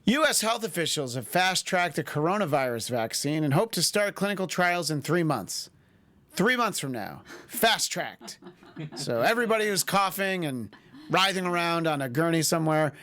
U.S. health officials have fast-tracked the coronavirus vaccine and hope to start clinical trials in 3 months. 3 months from now. Fast-tracked. So everybody who's coughing and writhing around on a gurney somewhere,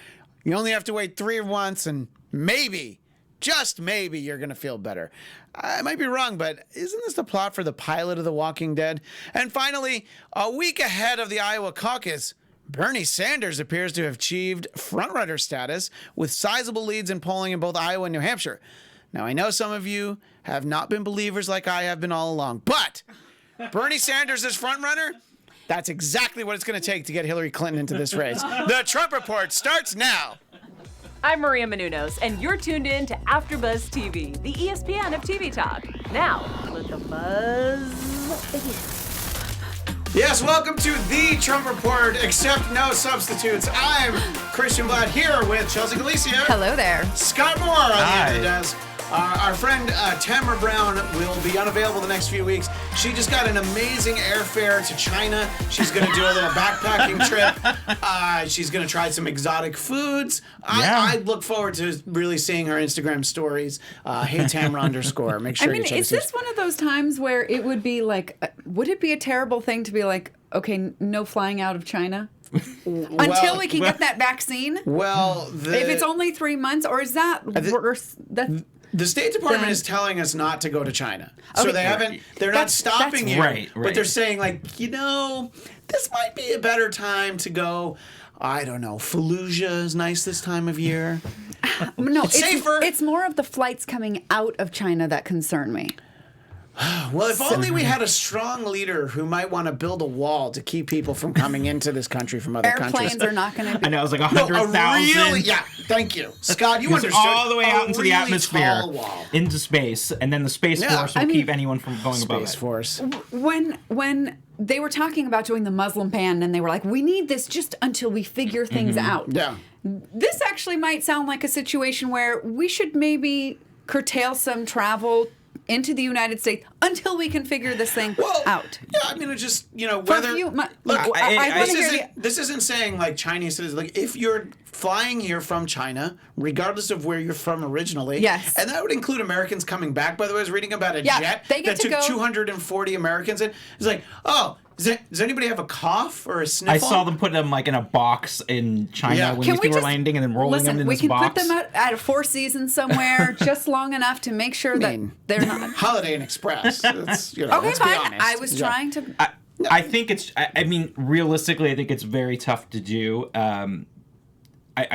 you only have to wait 3 months and maybe, just maybe, you're going to feel better. I might be wrong, but isn't this the plot for the pilot of The Walking Dead? And finally, a week ahead of the Iowa caucus, Bernie Sanders appears to have achieved frontrunner status with sizable leads in polling in both Iowa and New Hampshire. Now, I know some of you have not been believers like I have been all along, but Bernie Sanders is frontrunner? That's exactly what it's going to take to get Hillary Clinton into this race. The Trump Report starts now. I'm Maria Menounos, and you're tuned in to AfterBuzz TV, the ESPN of TV talk. Now, let the buzz begin. Yes, welcome to the Trump Report, except no substitutes. I'm Christian Bladt here with Chelsea Galicia. Hello there. Scott Moore on the other desk. Our friend Tamra Brown will be unavailable the next few weeks. She just got an amazing airfare to China. She's going to do a little backpacking trip. She's going to try some exotic foods. I look forward to really seeing her Instagram stories. Hey Tamra _ Make sure you check is this one of those times where it would be like, would it be a terrible thing to be like, okay, no flying out of China? Until we can get that vaccine? Well, if it's only 3 months, or is that worse? The State Department is telling us not to go to China. So okay. They're not stopping you. Right. But they're saying, like, this might be a better time to go. I don't know. Fallujah is nice this time of year. No, it's safer. It's more of the flights coming out of China that concern me. Well, if only we had a strong leader who might want to build a wall to keep people from coming into this country from other countries. Airplanes are not going to be... I know, it was like 100,000. Yeah, thank you. Scott, you understood. All the way out into the atmosphere, wall. Into space, and then the Space Force will keep anyone from going above it. Space Force. When they were talking about doing the Muslim ban, and they were like, we need this just until we figure things out. Yeah. This actually might sound like a situation where we should maybe curtail some travel into the United States until we can figure this thing out. Yeah, I mean, it's just, whether... This isn't saying, like, Chinese citizens. Like, if you're flying here from China, regardless of where you're from originally... Yes. And that would include Americans coming back. By the way, I was reading about a jet that took 240 Americans in. It's like, does anybody have a cough or a sniffle? I saw them put them like in a box in China when these people were landing and then rolling them in this box. We can put them at a Four Seasons somewhere just long enough to make sure that they're not... Holiday Inn Express. Okay, let's fine. be honest. I was trying to... I think it's... I mean, realistically, I think it's very tough to do. I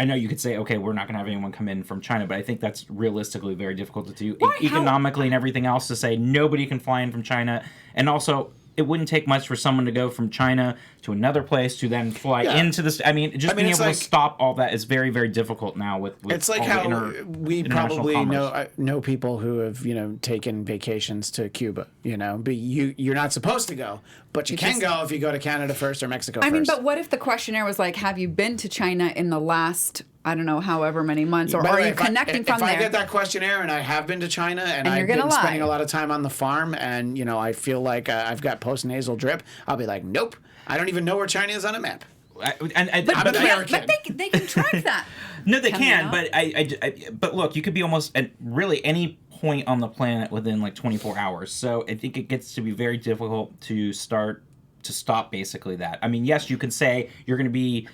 know you could say, okay, we're not going to have anyone come in from China, but I think that's realistically very difficult to do. Economically and everything else, to say nobody can fly in from China. And also... It wouldn't take much for someone to go from China to another place to then fly into this. Being able to stop all that is very, very difficult now with it's like all how we probably know people who have taken vacations to Cuba. But you're not supposed to go, but you can go if you go to Canada first or Mexico first. I mean, but what if the questionnaire was like, have you been to China in the last, I don't know, however many months, or are you connecting from there? If I get that questionnaire and I have been to China and I've been spending a lot of time on the farm and I feel like I've got post-nasal drip, I'll be like, nope, I don't even know where China is on a map. But they can track that. No, they can. But look, you could be almost at really any point on the planet within like 24 hours. So I think it gets to be very difficult to stop basically that. I mean, yes, you could say you're going to be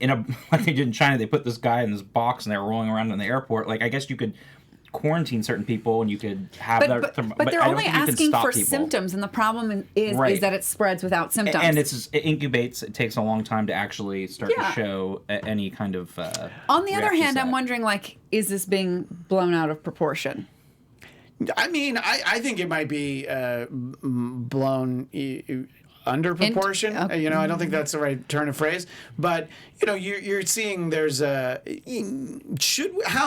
like they did in China. They put this guy in this box and they were rolling around in the airport. Like, I guess you could quarantine certain people and you could have but they're only asking for symptoms, and the problem is that it spreads without symptoms, and it incubates. It takes a long time to actually start to show any kind of on the other hand, I'm wondering, like, is this being blown out of proportion? I mean, I think it might be blown under proportion. I don't think that's the right turn of phrase. But you're seeing there's how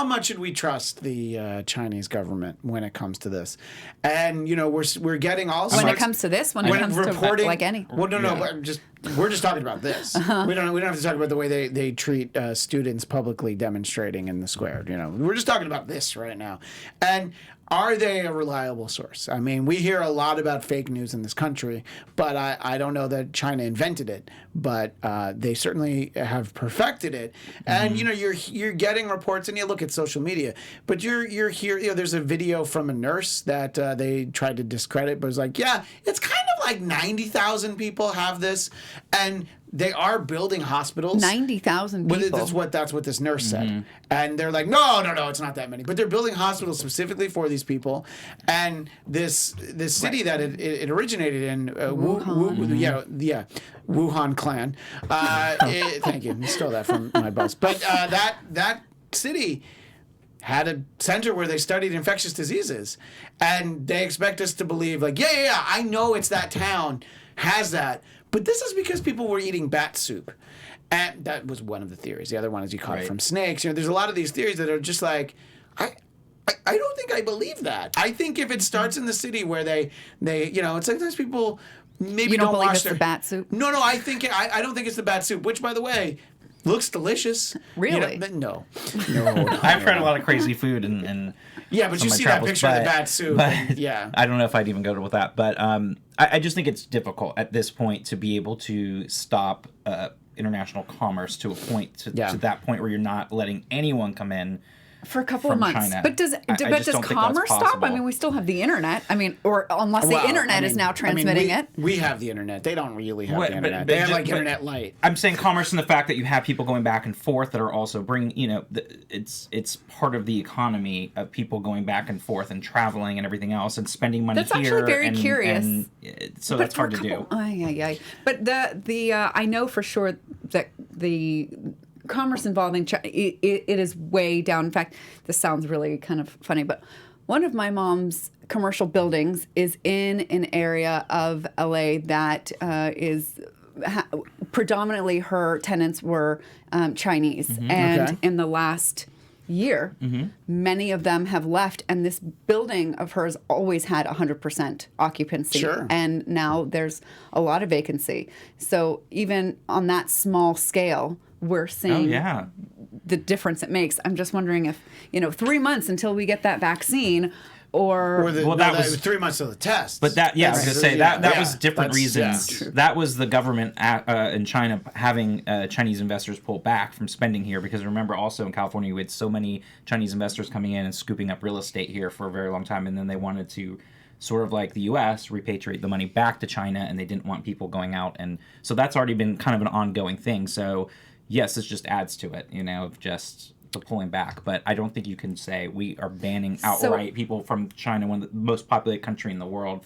much should we trust the Chinese government when it comes to this? And we're getting all sorts. When it comes to this, when it comes to like any. Well, no, but just we're just talking about this. We don't have to talk about the way they treat students publicly demonstrating in the square. We're just talking about this right now. And are they a reliable source? I mean, we hear a lot about fake news in this country, but I don't know that China invented it, but they certainly have perfected it. And you're getting reports, and you look at social media, but you're here. There's a video from a nurse that they tried to discredit, but it was like, yeah, it's kind of like 90,000 people have this, and they are building hospitals. 90,000 people. That's what this nurse said. And they're like, no, it's not that many. But they're building hospitals specifically for these people. And this city that it originated in, Wuhan clan. Thank you. You stole that from my boss. But that city had a center where they studied infectious diseases. And they expect us to believe, like, I know it's that town has that. But this is because people were eating bat soup. And that was one of the theories. The other one is you caught it from snakes. There's a lot of these theories that are just like, I don't think I believe that. I think if it starts in the city where they it's like those people maybe you don't believe wash it's the bat soup? No, I don't think it's the bat soup, which, by the way, looks delicious. Really? No. I've tried a lot of crazy food and yeah, but you see that picture of the bat soup. But yeah. I don't know if I'd even go with that. But I just think it's difficult at this point to be able to stop international commerce to a point to that point where you're not letting anyone come in for a couple of months. China. But does commerce stop? I mean, we still have the internet. I mean, or unless the internet is now transmitting it. We have the internet. They don't really have the internet. They have internet light. I'm saying commerce and the fact that you have people going back and forth that are also bringing, it's part of the economy of people going back and forth and traveling and everything else and spending money That's here. That's actually very curious. So that's hard to do. But the I know for sure that the commerce involving China, it is way down. In fact, this sounds really kind of funny, but one of my mom's commercial buildings is in an area of LA that is predominantly her tenants were Chinese. And in the last year, many of them have left, and this building of hers always had 100% occupancy. Sure. And now there's a lot of vacancy. So even on that small scale, we're seeing the difference it makes. I'm just wondering if, 3 months until we get that vaccine, that was 3 months of the test. But I was going to say that was different reasons. That was the government in China having Chinese investors pull back from spending here, because remember also in California we had so many Chinese investors coming in and scooping up real estate here for a very long time, and then they wanted to sort of like the U.S. repatriate the money back to China, and they didn't want people going out, and so that's already been kind of an ongoing thing. So yes, this just adds to it, of just the pulling back. But I don't think you can say we are banning outright people from China, one of the most populated country in the world.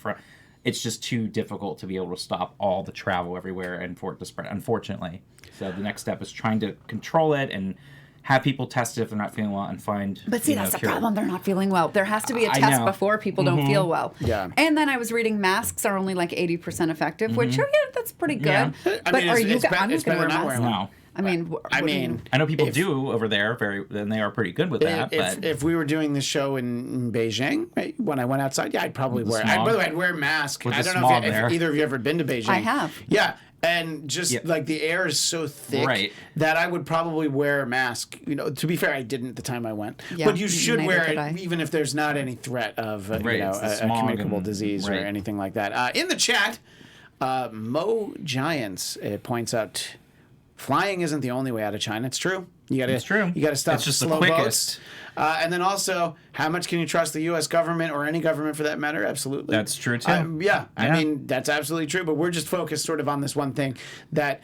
It's just too difficult to be able to stop all the travel everywhere and for it to spread, unfortunately. So the next step is trying to control it and have people tested if they're not feeling well and find. But see, that's the problem. They're not feeling well. There has to be a test before people don't feel well. Yeah. And then I was reading masks are only like 80% effective, which that's pretty good. Yeah. But I'm just going to wear masks. No. I mean, I know people do over there and they are pretty good with that. If we were doing this show in Beijing, right, when I went outside, I'd probably wear. By the way, I'd wear a mask. I don't know if either of you ever been to Beijing. I have. Yeah. And just like the air is so thick that I would probably wear a mask. To be fair, I didn't at the time I went. Yeah, but you should wear it even if there's not any threat of a communicable disease or anything like that. In the chat, Mo Giants points out flying isn't the only way out of China. It's true. It's true. You got to stop it's just slow the quickest. boats. And then also, how much can you trust the U.S. government or any government for that matter? Absolutely. That's true, too. I mean, that's absolutely true. But we're just focused sort of on this one thing that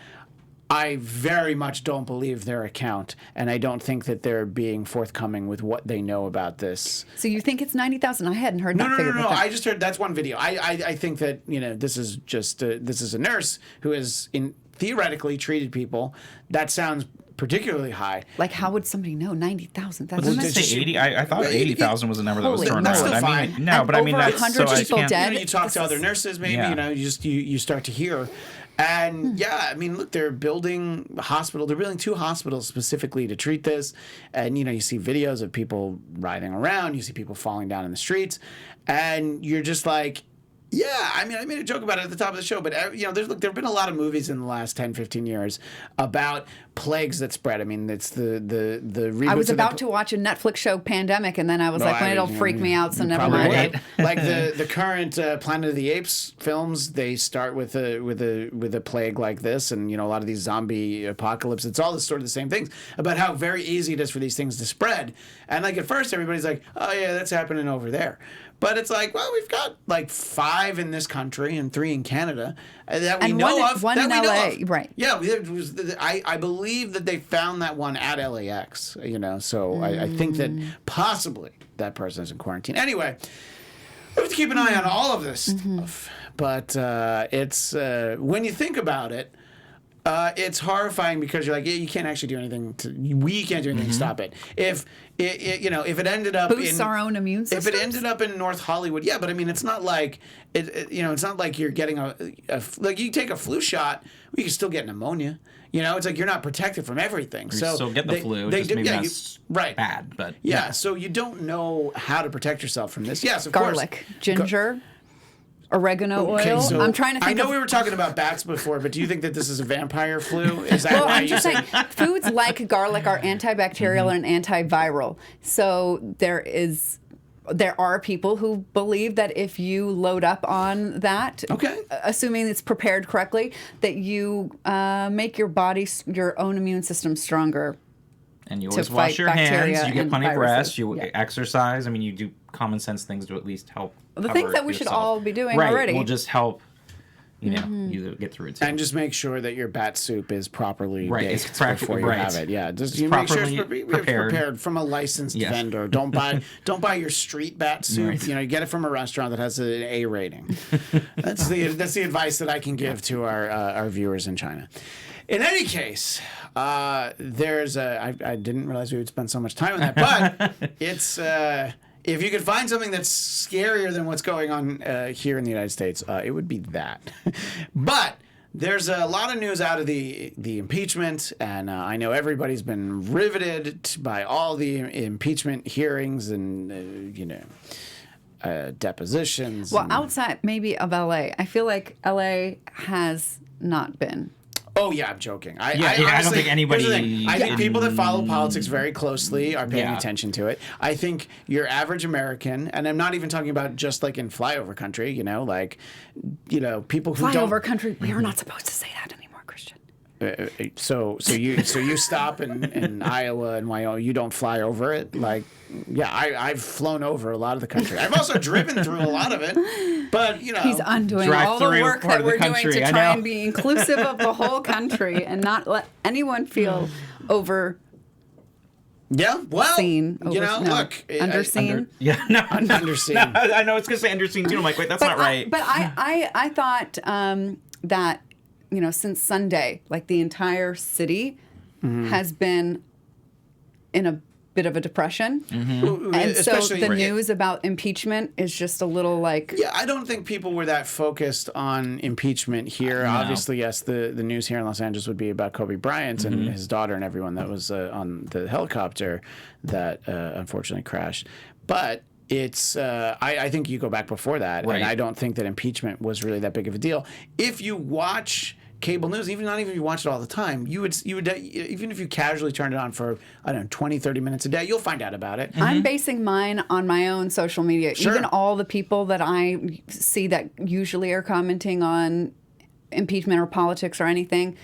I very much don't believe their account. And I don't think that they're being forthcoming with what they know about this. So you think it's 90,000? I hadn't heard that figure. No. I just heard that's one video. I think that, this is just this is a nurse who has theoretically treated people. That sounds particularly high. Like, how would somebody know 90,000? That's did it say 80? I thought 80,000 was the number that was thrown that's out. still fine. I mean, that's 100 people dead. You talk to other nurses, maybe. You start to hear. And I mean, look, they're building a hospital. They're building 2 hospitals specifically to treat this. And you see videos of people riding around. You see people falling down in the streets, and you're just like, Yeah, I mean, I made a joke about it at the top of the show, but there have been a lot of movies in the last 10, 15 years about plagues that spread. I mean, it's the reboots. I was about to watch a Netflix show, Pandemic, and then I was like, well, it'll freak me out, so never Probably mind. would. Like the current Planet of the Apes films, they start with a plague like this, and a lot of these zombie apocalypse. It's all sort of the same things about how very easy it is for these things to spread. And like at first, everybody's like, oh yeah, that's happening over there. But it's like, well, we've got like 5 in this country and 3 in Canada that we know of. One in LA, right? Yeah, I believe that they found that one at LAX. So I think that possibly that person is in quarantine. Anyway, we have to keep an eye on all of this stuff. But it's when you think about it. It's horrifying because you're like, yeah, you can't actually do anything. We can't do anything to stop it. If it ended up boosts our own immune systems. If it ended up in North Hollywood, yeah, but I mean, it's not like it's not like you're getting like you take a flu shot, you can still get pneumonia. It's like you're not protected from everything. You still get the flu, just maybe not bad, but yeah. So you don't know how to protect yourself from this. Yes, of course. Garlic, ginger. Oregano oil. So I'm trying to think. I know we were talking about bats before, but do you think that this is a vampire flu? Is that why I'm just saying foods like garlic are antibacterial and antiviral. So there are people who believe that if you load up on that, assuming it's prepared correctly, that you make your own immune system stronger. And you always wash your hands. You get plenty of rest. You exercise. I mean, you do common sense things to at least help. The things that we should all be doing already will just help. You get through it too. And just make sure that your bat soup is properly baked it's before you have it. Yeah, just you make sure it's prepared from a licensed vendor. Don't buy your street bat soup. Right. You get it from a restaurant that has an A rating. That's the advice that I can give to our viewers in China. In any case, I didn't realize we would spend so much time on that, but it's. If you could find something that's scarier than what's going on here in the United States, it would be that. But there's a lot of news out of the impeachment, and I know everybody's been riveted by all the impeachment hearings and, depositions. Well, outside maybe of LA, I feel like LA has not been. Oh, yeah, I'm joking. I don't think anybody... I think people that follow politics very closely are paying attention to it. I think your average American, and I'm not even talking about just like in flyover country, people who don't... Flyover country, we are not supposed to say that anymore, Christian. So you stop in Iowa and Wyoming, you don't fly over it? Like, yeah, I've flown over a lot of the country. I've also driven through a lot of it. But, He's undoing all the work that we're doing to try and be inclusive of the whole country and not let anyone feel over. Yeah, well, look. Underseen? Underseen. I know it's going to say underseen too. I'm like, wait, that's not right. But I thought that, since Sunday, like the entire city has been in a bit of a depression. Mm-hmm. And so the news about impeachment is just a little like... Yeah, I don't think people were that focused on impeachment here. No. Obviously, yes, the news here in Los Angeles would be about Kobe Bryant and his daughter and everyone that was on the helicopter that unfortunately crashed. But it's I think you go back before that, and I don't think that impeachment was really that big of a deal. If you watch cable news, not even if you watch it all the time, you would even if you casually turned it on for 20, 30 minutes a day, you'll find out about it. I'm basing mine on my own social media. Sure. Even all the people that I see that usually are commenting on impeachment or politics or anything,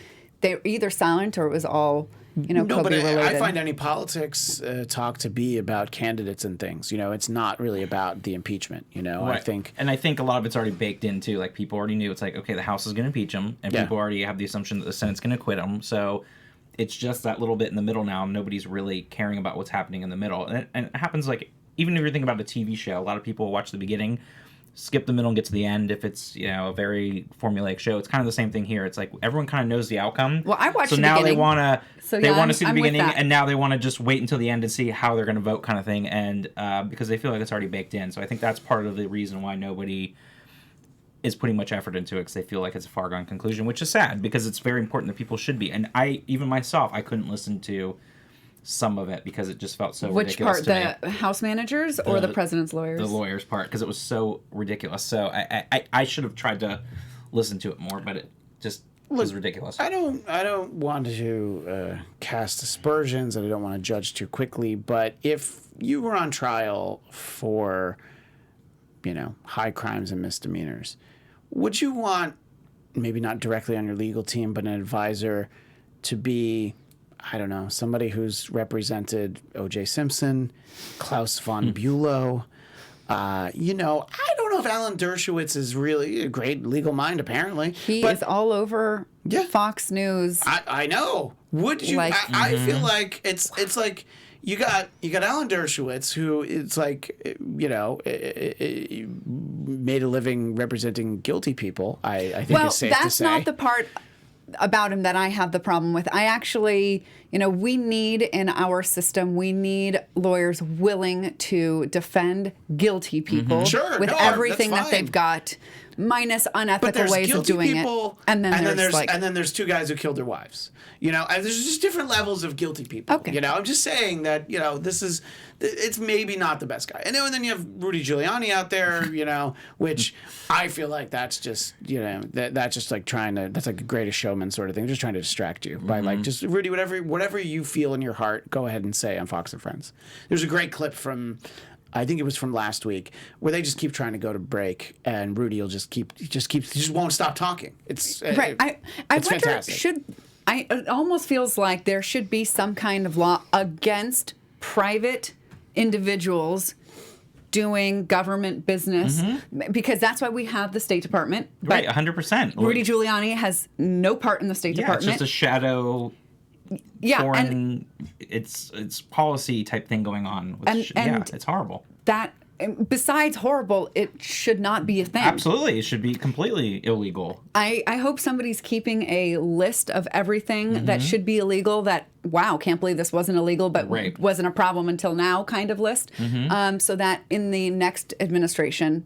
they're either silent or it was all Kobe related. I find any politics talk to be about candidates and things. It's not really about the impeachment. I think a lot of it's already baked into. Like, people already knew it's like, okay, the House is going to impeach him, and people already have the assumption that the Senate's going to acquit him. So it's just that little bit in the middle now. Nobody's really caring about what's happening in the middle, and it happens like even if you're thinking about a TV show, a lot of people watch the beginning, skip the middle and get to the end. If it's a very formulaic show, it's kind of the same thing here. It's like everyone kind of knows the outcome. Well, I watched so the now beginning. they want to see the beginning, and now they want to just wait until the end and see how they're going to vote, kind of thing. And because they feel like it's already baked in. So I think that's part of the reason why nobody is putting much effort into it, because they feel like it's a far-gone conclusion, which is sad because it's very important that people should be. And even myself, I couldn't listen to some of it because it just felt so Which ridiculous part, to me. the House managers or the president's lawyers? The lawyers part, because it was so ridiculous. So I should have tried to listen to it more, but it just was ridiculous. I don't want to cast aspersions, and I don't want to judge too quickly. But if you were on trial for, high crimes and misdemeanors, would you want, maybe not directly on your legal team, but an advisor to be, I don't know, somebody who's represented O.J. Simpson, Klaus von Bülow? I don't know if Alan Dershowitz is really a great legal mind, apparently. He is all over Fox News. I know. Would you? I feel like it's like you got Alan Dershowitz, who is like, made a living representing guilty people. I think is safe to say. Well, that's not the part about him that I have the problem with. I actually, we need in our system, we need lawyers willing to defend guilty people with everything that they've got, minus unethical ways of doing it. And then there's two guys who killed their wives. And there's just different levels of guilty people. Okay. I'm just saying that, it's maybe not the best guy. And then you have Rudy Giuliani out there, which I feel like that's just, that's just like that's like a greatest showman sort of thing. Just trying to distract you by like, just Rudy, whatever you feel in your heart, go ahead and say on Fox and Friends. There's a great clip from, I think it was from last week, where they just keep trying to go to break, and Rudy will just won't stop talking. It's right. I it's wonder, fantastic. it almost feels like there should be some kind of law against private individuals doing government business, because that's why we have the State Department. Right, 100%. Rudy Giuliani has no part in the State Department. It's just a shadow. Foreign, it's policy type thing going on. It's horrible. That, besides horrible, it should not be a thing. Absolutely, it should be completely illegal. I hope somebody's keeping a list of everything that should be illegal. That, wow, can't believe this wasn't illegal, but wasn't a problem until now kind of list. So that in the next administration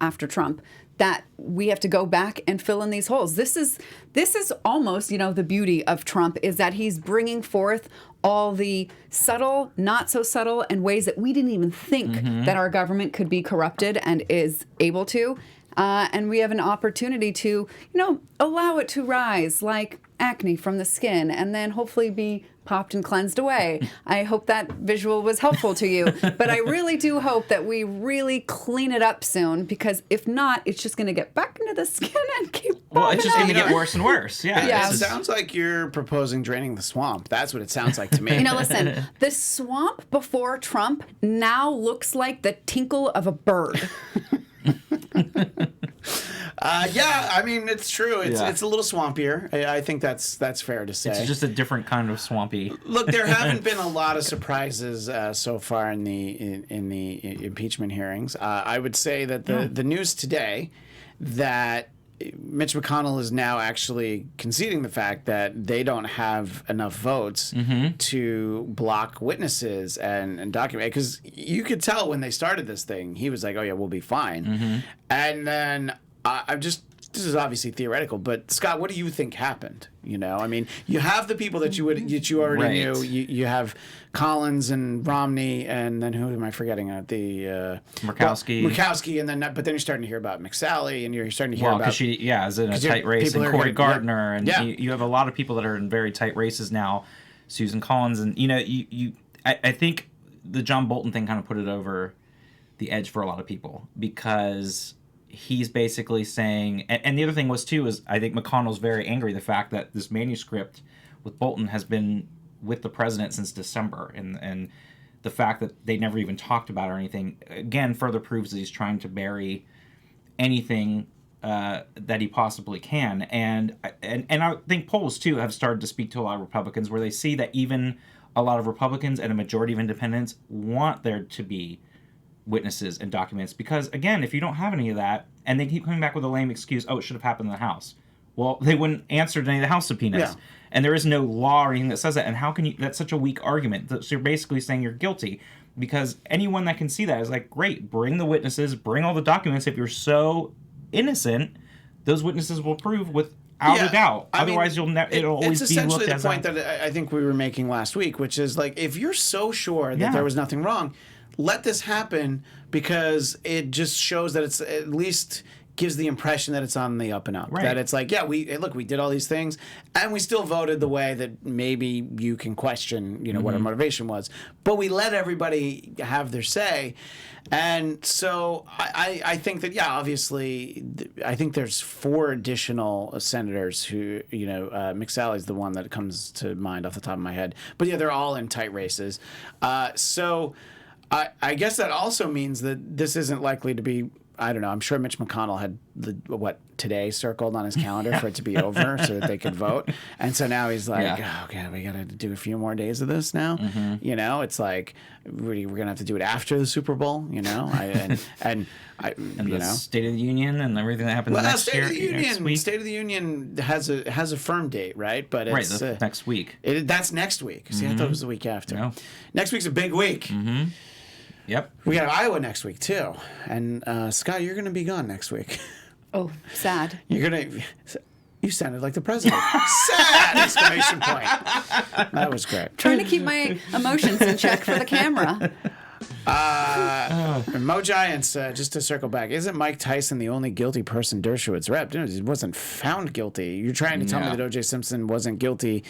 after Trump, that we have to go back and fill in these holes. This is almost, the beauty of Trump is that he's bringing forth all the subtle, not so subtle, and ways that we didn't even think that our government could be corrupted and is able to. And we have an opportunity to, allow it to rise like acne from the skin and then hopefully be popped and cleansed away. I hope that visual was helpful to you. But I really do hope that we really clean it up soon, because if not, it's just going to get back into the skin and keep popping it's just going to get worse and worse. Yeah. It sounds like you're proposing draining the swamp. That's what it sounds like to me. Listen, the swamp before Trump now looks like the tinkle of a bird. It's true. It's a little swampier. I think that's fair to say. It's just a different kind of swampy. Look, there haven't been a lot of surprises so far in the impeachment hearings. I would say that the news today that Mitch McConnell is now actually conceding the fact that they don't have enough votes to block witnesses and document. Because you could tell when they started this thing, he was like, "Oh yeah, we'll be fine," and then this is obviously theoretical, but Scott, what do you think happened? You have the people that you already knew. You have Collins and Romney, and then who am I forgetting? Murkowski. Murkowski, and then but then you're starting to hear about McSally, and you're starting to hear about because she is in a tight race, and Cory Gardner, and you have a lot of people that are in very tight races now. Susan Collins, and I think the John Bolton thing kind of put it over the edge for a lot of people, because he's basically saying, and the other thing was too, is I think McConnell's very angry the fact that this manuscript with Bolton has been with the president since December, and the fact that they never even talked about it or anything, again, further proves that he's trying to bury anything that he possibly can. And I think polls too have started to speak to a lot of Republicans, where they see that even a lot of Republicans and a majority of independents want there to be witnesses and documents, because again, if you don't have any of that, and they keep coming back with a lame excuse, it should have happened in the House. Well, they wouldn't answer to any of the House subpoenas, and there is no law or anything that says that. And how can you? That's such a weak argument. So you're basically saying you're guilty, because anyone that can see that is like, great, bring the witnesses, bring all the documents. If you're so innocent, those witnesses will prove with it out. I mean, Otherwise, it'll always it's be looked essentially the as point that I think we were making last week, which is like, if you're so sure that there was nothing wrong, let this happen, because it just shows that it's at least gives the impression that it's on the up and up. Right. That it's like, yeah, we did all these things, and we still voted the way that maybe you can question, what our motivation was. But we let everybody have their say. And so I think that, obviously, I think there's 4 additional senators who, McSally's the one that comes to mind off the top of my head. But yeah, they're all in tight races. So I guess that also means that this isn't likely to be, I don't know. I'm sure Mitch McConnell had today circled on his calendar for it to be over so that they could vote. And so now he's like, oh, okay, we got to do a few more days of this now. It's like we're going to have to do it after the Super Bowl, and the State of the Union and everything that happens next year. Next week. State of the Union has a firm date, right? But it's next week. That's next week. See, I thought it was the week after. No. Next week's a big week. Yep. We got Iowa next week, too. And, Scott, you're going to be gone next week. Oh, sad. You're going to... You sounded like the president. Sad! Exclamation point. That was great. Trying to keep my emotions in check for the camera. Mo Giants, just to circle back, isn't Mike Tyson the only guilty person Dershowitz repped? He wasn't found guilty. You're trying to tell me that O.J. Simpson wasn't guilty.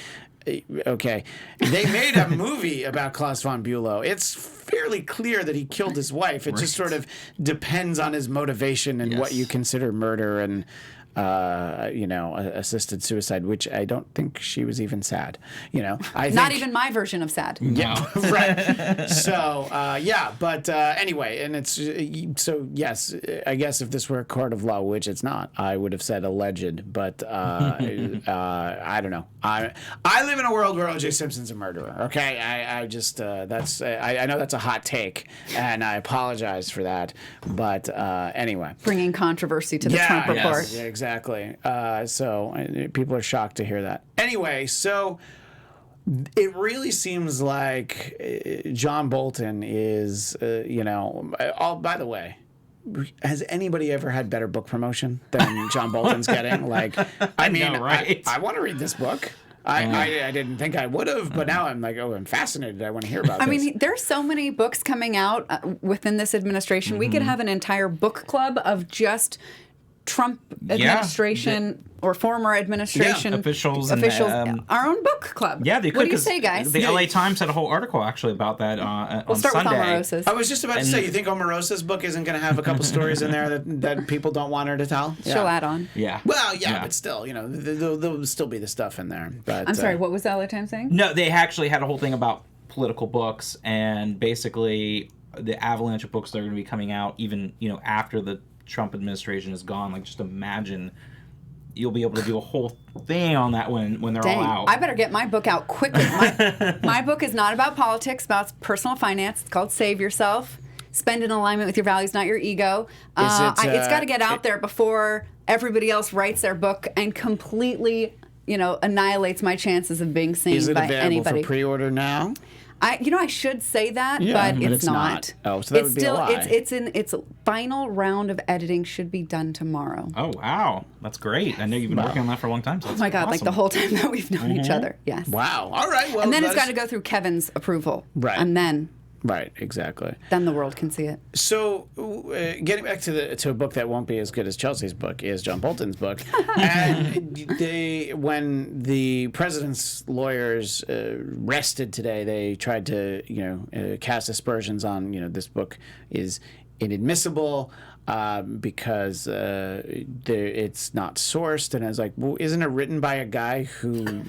Okay. They made a movie about Klaus von Bülow. It's fairly clear that he killed his wife. It just sort of depends on his motivation and what you consider murder and assisted suicide, which I don't think she was even sad. I think, not even my version of sad. Yeah, right. So, but anyway, and it's so yes, I guess if this were a court of law, which it's not, I would have said alleged, but I don't know. I live in a world where O.J. Simpson's a murderer. Okay, I just that's I know that's a hot take, and I apologize for that, but anyway, bringing controversy to the Trump report. Yes, exactly. So people are shocked to hear that. Anyway, so it really seems like John Bolton is, by the way, has anybody ever had better book promotion than John Bolton's getting? Like, I mean, right? I want to read this book. I didn't think I would have, but now I'm like, I'm fascinated. I want to hear about this. I mean, there's so many books coming out within this administration. We could have an entire book club of just Trump administration or former administration officials. Our own book club. Yeah, they could. What do you say, guys? The LA Times had a whole article actually about that we'll start Sunday. with Omarosa's. I was just about to say, you think Omarosa's book isn't going to have a couple stories in there that people don't want her to tell? She'll add on. Yeah. Well, but still, there'll still be the stuff in there. But I'm sorry, what was the LA Times saying? No, they actually had a whole thing about political books and basically the avalanche of books that are going to be coming out even, after the Trump administration is gone. Like, just imagine you'll be able to do a whole thing on that when they're all out. I better get my book out quickly. My book is not about politics, about personal finance. It's called Save Yourself. Spend in alignment with your values, not your ego. It's got to get out there before everybody else writes their book and completely, annihilates my chances of being seen by anybody. Is it available for pre-order now? I should say that, but it's not. Oh, so that would be a lie. Its final round of editing should be done tomorrow. Oh, wow. That's great. I know you've been working on that for a long time. So oh, my God. awesome. Like the whole time that we've known each other. Yes. Wow. All right. Well, and then it's got to go through Kevin's approval. Right. And then... Right, exactly. Then the world can see it. So, getting back to a book that won't be as good as Chelsea's book is John Bolton's book. And when the president's lawyers rested today, they tried to cast aspersions on this book is inadmissible. Because it's not sourced, and I was like, well, isn't it written by a guy who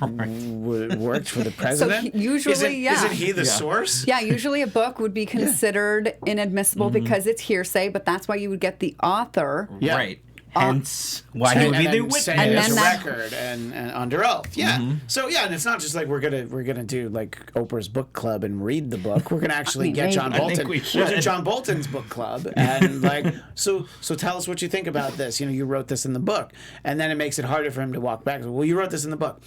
worked for the president? So usually, isn't he the source? Yeah, usually a book would be considered inadmissible because it's hearsay, but that's why you would get the author. Yeah. Right. Hence why he would be the witness. And then record and under oath. Yeah. So and it's not just like we're gonna do like Oprah's book club and read the book. We're gonna actually get John Bolton. I think we should. We'll do John Bolton's book club and so tell us what you think about this. You wrote this in the book, and then it makes it harder for him to walk back. Well, you wrote this in the book.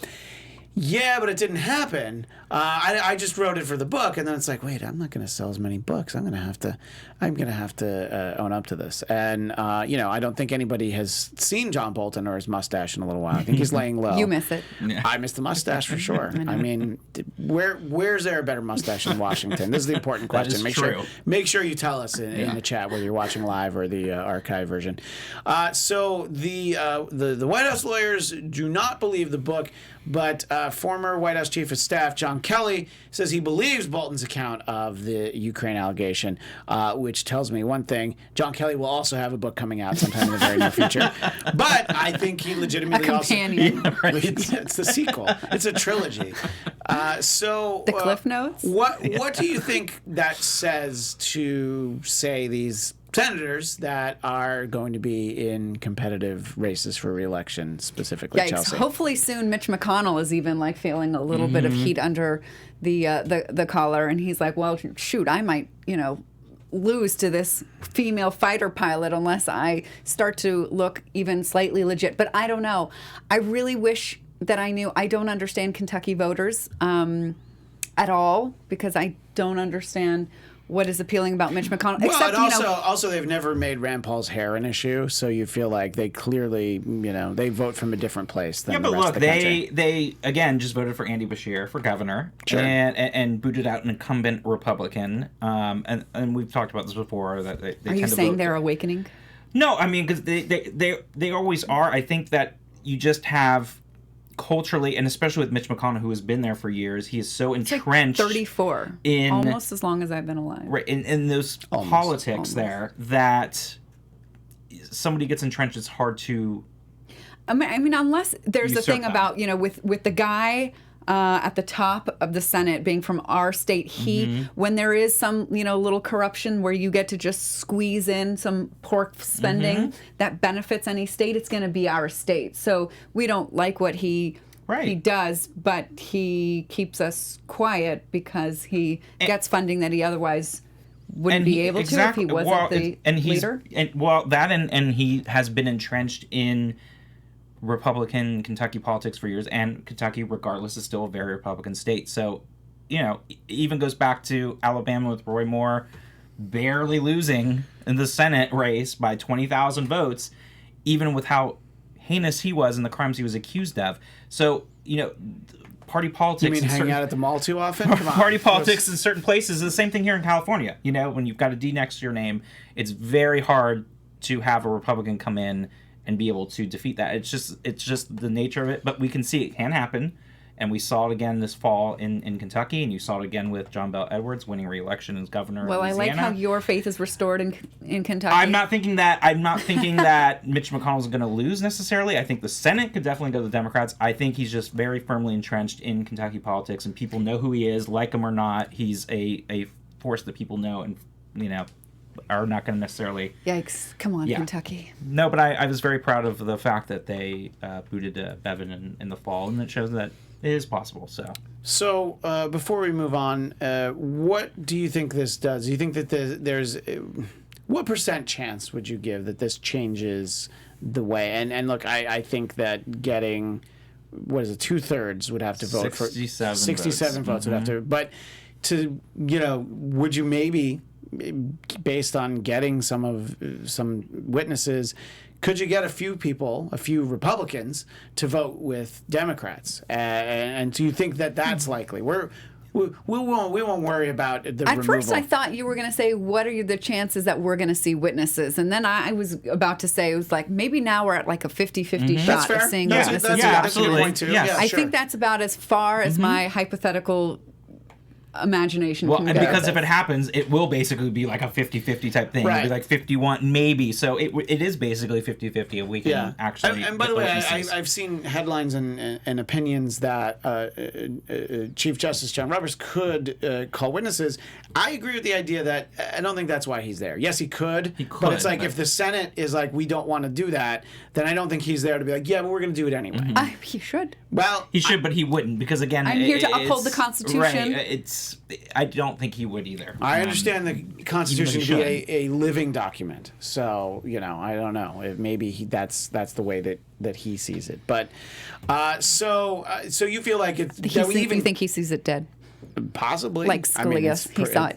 Yeah, but it didn't happen. I just wrote it for the book, and then it's like, wait, I'm not going to sell as many books. I'm going to have to own up to this. And I don't think anybody has seen John Bolton or his mustache in a little while. I think he's laying low. You miss it. Yeah. I miss the mustache for sure. I mean, where's there a better mustache in Washington? This is the important question. Make sure you tell us in the chat whether you're watching live or the archive version. So the White House lawyers do not believe the book, but former White House Chief of Staff John Kelly says he believes Bolton's account of the Ukraine allegation, which tells me one thing: John Kelly will also have a book coming out sometime in the very near future. But I think he legitimately companion. It's the sequel. It's a trilogy. So The Cliff Notes? What do you think that says to, say, these senators that are going to be in competitive races for re-election, specifically Yikes. Chelsea? Hopefully soon Mitch McConnell is even like feeling a little bit of heat under the collar, and he's like, well, shoot, I might, lose to this female fighter pilot unless I start to look even slightly legit. But I don't know. I really wish that I knew. I don't understand Kentucky voters at all, because I don't understand what is appealing about Mitch McConnell. Well, Except, and also they've never made Rand Paul's hair an issue, so you feel like they clearly, they vote from a different place than the rest of the country. they again just voted for Andy Beshear for governor, Sure. and booted out an incumbent Republican. And we've talked about this before. That they Are tend you to saying vote they're awakening? No, I mean, because they always are. I think that you just have culturally, and especially with Mitch McConnell, who has been there for years, he is so entrenched. Like 34, in almost as long as I've been alive. Right, in those politics there, that somebody gets entrenched, it's hard to. I mean, unless there's a usurp thing that. about with the guy at the top of the Senate being from our state, when there is some little corruption where you get to just squeeze in some pork spending that benefits any state, it's going to be our state. So we don't like what he does, but he keeps us quiet because he gets funding that he otherwise wouldn't be able to if he wasn't the leader. And he has been entrenched in Republican Kentucky politics for years, and Kentucky, regardless, is still a very Republican state. So, even goes back to Alabama with Roy Moore barely losing in the Senate race by 20,000 votes, even with how heinous he was and the crimes he was accused of. So, party politics. You mean hanging out at the mall too often? Come on. Party politics in certain places is the same thing here in California. When you've got a D next to your name, it's very hard to have a Republican come in and be able to defeat that. It's just the nature of it. But we can see it can happen. And we saw it again this fall in Kentucky, and you saw it again with John Bel Edwards winning re-election as governor Well, of Louisiana. I like how your faith is restored in Kentucky. I'm not thinking that Mitch McConnell is going to lose necessarily. I think the Senate could definitely go to the Democrats. I think he's just very firmly entrenched in Kentucky politics, and people know who he is, like him or not. He's a force that people know and are not going to necessarily. Yikes! Come on, Kentucky. No, but I was very proud of the fact that they booted Bevin in the fall, and it shows that it is possible. So before we move on, what do you think this does? Do you think that there's what percent chance would you give that this changes the way? And look, I think that getting, what is it, 2/3 would have to vote 67 votes would have to, but to would you maybe, based on getting some witnesses, could you get a few Republicans to vote with Democrats? And do you think that that's likely? We won't worry about the removal. At first, I thought you were going to say, what are the chances that we're going to see witnesses? And then I was about to say, it was like, maybe now we're at like a 50-50 shot of seeing witnesses. That's absolutely. a good point too. Yes. I think that's about as far as my hypothetical imagination can go. Because if it happens, it will basically be like a 50-50 type thing. Right. It'll be like 51 maybe. So it is basically 50-50 if we can actually. And by the way, I've seen headlines and opinions that Chief Justice John Roberts could call witnesses. I agree with the idea that I don't think that's why he's there. Yes, he could. But it's like if the Senate is like, we don't want to do that, then I don't think he's there to be like, yeah, but we're going to do it anyway. He should. Well, he should, but he wouldn't, because again, I'm here to uphold the Constitution. Right. I don't think he would either. I understand the Constitution to be should. a living document, so I don't know. Maybe that's the way that he sees it. But so you feel like it's You think he sees it dead? Possibly, Like Scalia,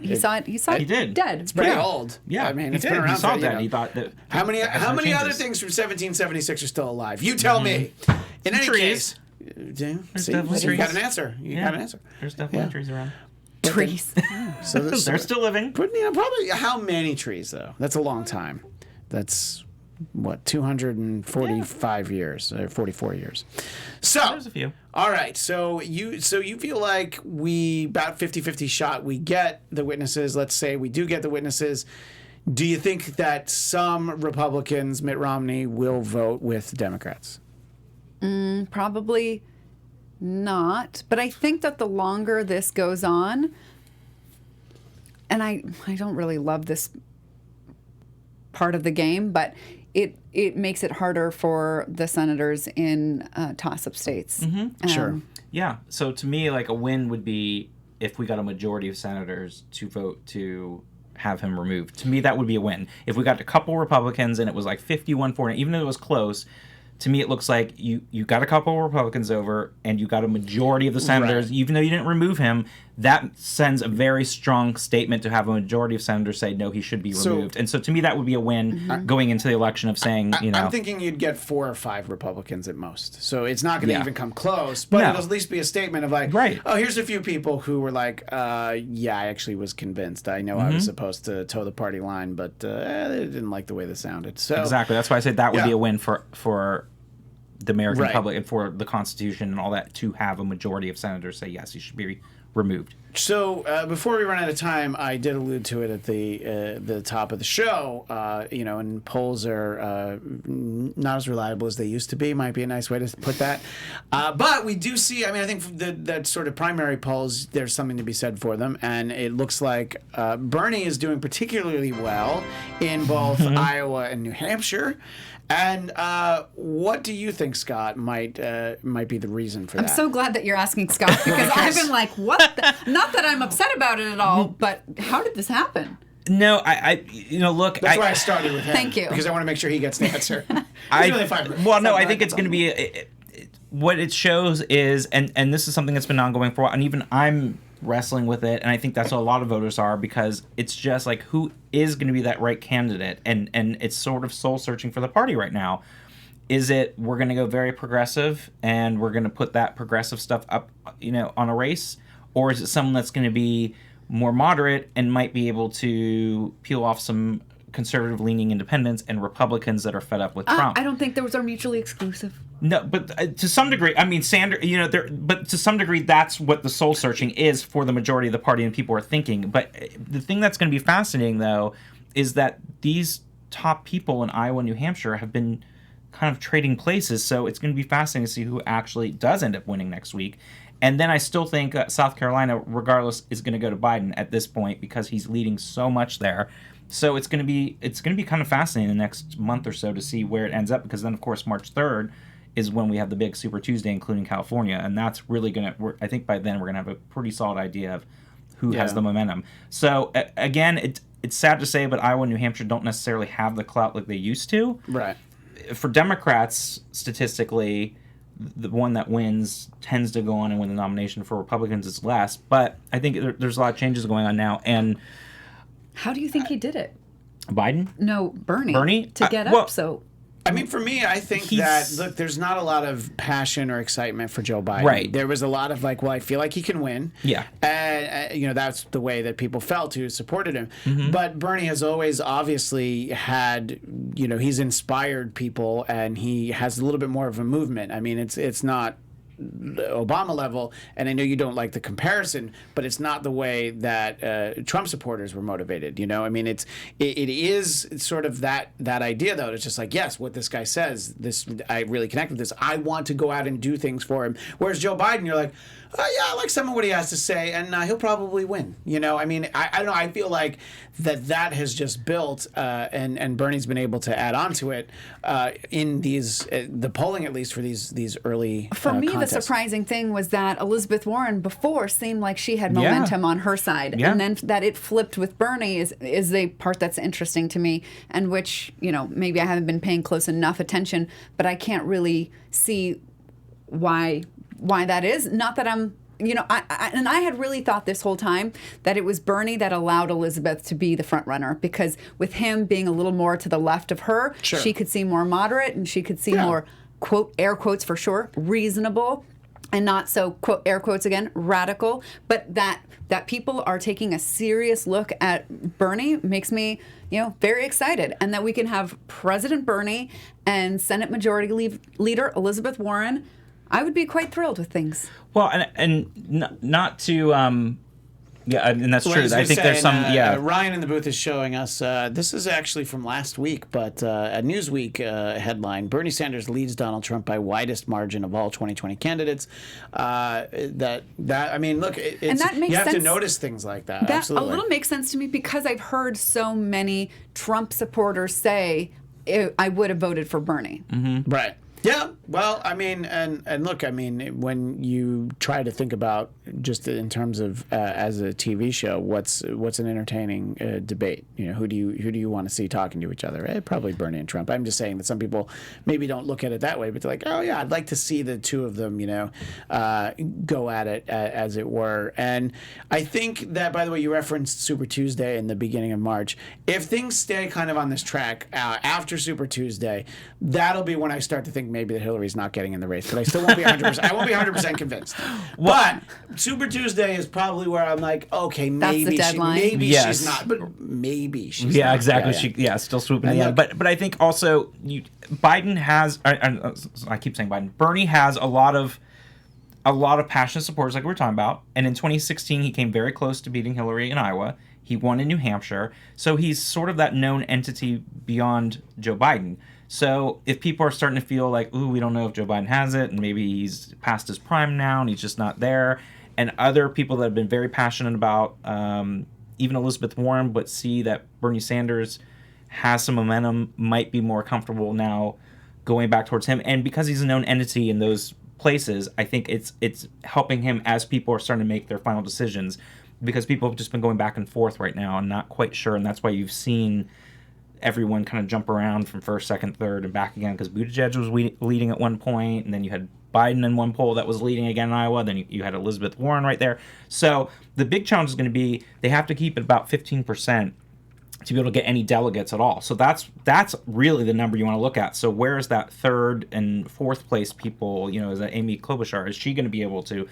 he saw it He did. dead. It's pretty old. Yeah, I mean, he it's did. been around. He saw for, that. He thought that. How many changes. other things from 1776 are still alive? You tell me. In any Trees. case, see, definitely you got trees. an answer. You got an answer. There's definitely trees around. Trees. So They're still living. But probably how many trees though? That's a long time. That's what 245 years, 44 years. So There's a few. All right. So you feel like we about 50-50 shot we get the witnesses. Let's say we do get the witnesses. Do you think that some Republicans, Mitt Romney, will vote with Democrats? Probably not. But I think that the longer this goes on, and I don't really love this part of the game, but it makes it harder for the senators in toss-up states. Sure. Yeah. So to me, like a win would be if we got a majority of senators to vote to have him removed. To me, that would be a win. If we got a couple Republicans and it was like 51-49, even though it was close, to me it looks like you got a couple Republicans over and you got a majority of the senators, Right. even though you didn't remove him, that sends a very strong statement to have a majority of senators say, no, he should be removed. And so to me, that would be a win going into the election of saying, I'm thinking you'd get 4 or 5 Republicans at most. So it's not going to even come close, but No. it'll at least be a statement of like, Right. oh, here's a few people who were like, yeah, I actually was convinced. I know I was supposed to toe the party line, but they didn't like the way this sounded. So Exactly. That's why I said that would Yeah. be a win for the American Right. public and for the Constitution and all that to have a majority of senators say, yes, he should be removed. So before we run out of time, I did allude to it at the top of the show. And polls are not as reliable as they used to be. Might be a nice way to put that. But we do see. I mean, I think that sort of primary polls, there's something to be said for them, and it looks like Bernie is doing particularly well in both Iowa and New Hampshire. And what do you think, Scott, might be the reason for that? I'm so glad that you're asking, Scott, because I've been like, what? Not that I'm upset about it at all, but how did this happen? No, I look. That's why I started with him. Thank you. Because I want to make sure he gets the answer. He's really fine. Well, no, I think it's going to be what it shows is, and this is something that's been ongoing for a while, and even I'm wrestling with it, and I think that's what a lot of voters are, because it's just like, who is going to be that right candidate, and it's sort of soul searching for the party right now. Is it we're going to go very progressive and we're going to put that progressive stuff up, on a race, or is it someone that's going to be more moderate and might be able to peel off some conservative leaning independents and Republicans that are fed up with Trump? I don't think those are mutually exclusive. No, but to some degree, I mean, Sanders, but to some degree, that's what the soul searching is for the majority of the party, and people are thinking. But the thing that's going to be fascinating, though, is that these top people in Iowa and New Hampshire have been kind of trading places. So it's going to be fascinating to see who actually does end up winning next week. And then I still think South Carolina, regardless, is going to go to Biden at this point because he's leading so much there. So it's going to be kind of fascinating the next month or so to see where it ends up, because then, of course, March 3rd is when we have the big Super Tuesday, including California, and that's really going to, I think by then we're going to have a pretty solid idea of who has the momentum. So, again, it's sad to say, but Iowa and New Hampshire don't necessarily have the clout like they used to. Right. For Democrats, statistically, the one that wins tends to go on and win the nomination. For Republicans, it's less. But I think there's a lot of changes going on now. And How do you think he did it? Biden? No, Bernie. Bernie? To get well, up, so... I mean, for me, I think that, look, there's not a lot of passion or excitement for Joe Biden. Right. There was a lot of like, well, I feel like he can win. Yeah. And, that's the way that people felt who supported him. But Bernie has always obviously had, he's inspired people, and he has a little bit more of a movement. I mean, it's not Obama level, and I know you don't like the comparison, but it's not the way that Trump supporters were motivated. I mean, it is sort of that idea, though. It's just like, yes, what this guy says, I really connect with this. I want to go out and do things for him. Whereas Joe Biden, you're like, oh, yeah, I like some of what he has to say, and he'll probably win. I mean, I don't know. I feel like that has just built, and Bernie's been able to add on to it in these the polling, at least for these early For me, the contest. surprising thing was that Elizabeth Warren before seemed like she had momentum on her side, and then that it flipped with Bernie is the part that's interesting to me, and which maybe I haven't been paying close enough attention, but I can't really see why that is. Not that I'm. I had really thought this whole time that it was Bernie that allowed Elizabeth to be the front runner, because with him being a little more to the left of her, she could seem more moderate and she could seem more, quote, air quotes for sure, reasonable, and not so, quote, air quotes again, radical. But that people are taking a serious look at Bernie makes me, very excited. And that we can have President Bernie and Senate Majority Leader Elizabeth Warren. I would be quite thrilled with things. Well, and not to, and that's true. I think there's some, Ryan in the booth is showing us, this is actually from last week, but a Newsweek headline, Bernie Sanders leads Donald Trump by widest margin of all 2020 candidates. I mean, look, and that makes you have sense. to notice things like that. That Absolutely. a little makes sense to me, because I've heard so many Trump supporters say, I would have voted for Bernie. Mm-hmm. Right. Yeah, well, I mean, and look, I mean, when you try to think about just in terms of as a TV show, what's an entertaining debate? Who do you want to see talking to each other? Probably Bernie and Trump. I'm just saying that some people maybe don't look at it that way, but they're like, oh yeah, I'd like to see the two of them, go at it as it were. And I think that, by the way, you referenced Super Tuesday in the beginning of March. If things stay kind of on this track after Super Tuesday, that'll be when I start to think maybe that Hillary's not getting in the race, but I still won't be 100%. I won't be 100% convinced. But Super Tuesday is probably where I'm like, okay, maybe she's not, but maybe she's not. Yeah, exactly. Yeah. She still swooping in the end. But I think also Biden has. I keep saying Biden. Bernie has a lot of passionate supporters, like we were talking about. And in 2016, he came very close to beating Hillary in Iowa. He won in New Hampshire, so he's sort of that known entity beyond Joe Biden. So if people are starting to feel like, ooh, we don't know if Joe Biden has it, and maybe he's past his prime now and he's just not there, and other people that have been very passionate about even Elizabeth Warren, but see that Bernie Sanders has some momentum, might be more comfortable now going back towards him. And because he's a known entity in those places, I think it's helping him as people are starting to make their final decisions, because people have just been going back and forth right now and not quite sure, and that's why you've seen everyone kind of jump around from first, second, third, and back again, because Buttigieg was leading at one point, and then you had Biden in one poll that was leading again in Iowa, then you had Elizabeth Warren right there. So the big challenge is going to be they have to keep it about 15% to be able to get any delegates at all. So that's really the number you want to look at. So where is that third and fourth place people, is that Amy Klobuchar? Is she going to be able to...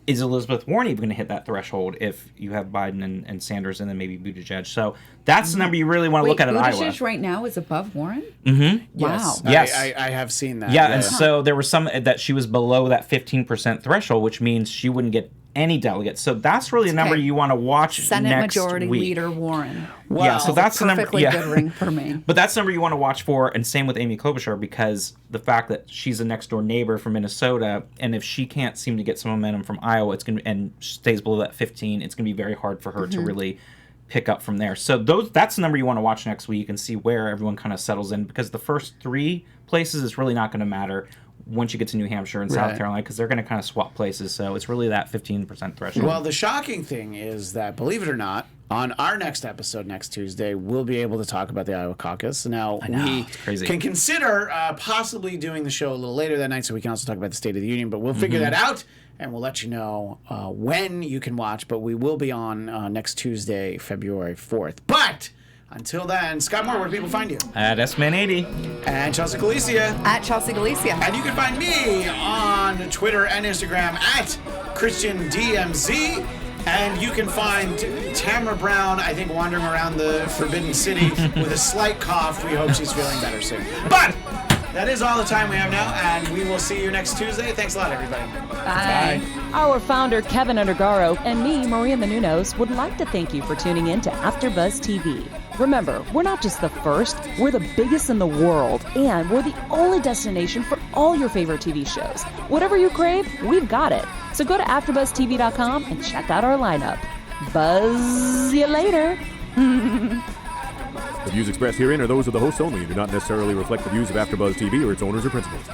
Is Elizabeth Warren even going to hit that threshold if you have Biden and Sanders and then maybe Buttigieg? So that's the number you really want to look at in Iowa. Buttigieg right now is above Warren? Mm-hmm. Wow. Yes. I have seen that. Yeah, and so there was some that she was below that 15% threshold, which means she wouldn't get any delegates. So that's really a number you want to watch Senate next Majority week. Leader Warren. Wow. Yeah, so that's the number. Perfectly good ring for me. But that's the number you want to watch for, and same with Amy Klobuchar, because the fact that she's a next door neighbor from Minnesota, and if she can't seem to get some momentum from Iowa, and stays below that 15, it's going to be very hard for her to really pick up from there. So that's the number you want to watch next week and see where everyone kind of settles in, because the first three places is really not going to matter once you get to New Hampshire and South Carolina, because they're going to kind of swap places. So it's really that 15% threshold. Well, the shocking thing is that, believe it or not, on our next episode next Tuesday, we'll be able to talk about the Iowa caucus. Now, we can consider possibly doing the show a little later that night so we can also talk about the State of the Union, but we'll figure that out, and we'll let you know when you can watch. But we will be on next Tuesday, February 4th. But... until then, Scott Moore, where do people find you? At SMan80. And Chelsea Galicia. At Chelsea Galicia. And you can find me on Twitter and Instagram at ChristianDMZ. And you can find Tamra Brown, I think, wandering around the Forbidden City with a slight cough. We hope she's feeling better soon. But that is all the time we have now, and we will see you next Tuesday. Thanks a lot, everybody. Bye. Our founder, Kevin Undergaro, and me, Maria Menounos, would like to thank you for tuning in to AfterBuzz TV. Remember, we're not just the first, we're the biggest in the world, and we're the only destination for all your favorite TV shows. Whatever you crave, we've got it. So go to AfterBuzzTV.com and check out our lineup. Buzz you later. The views expressed herein are those of the hosts only and do not necessarily reflect the views of AfterBuzz TV or its owners or principals.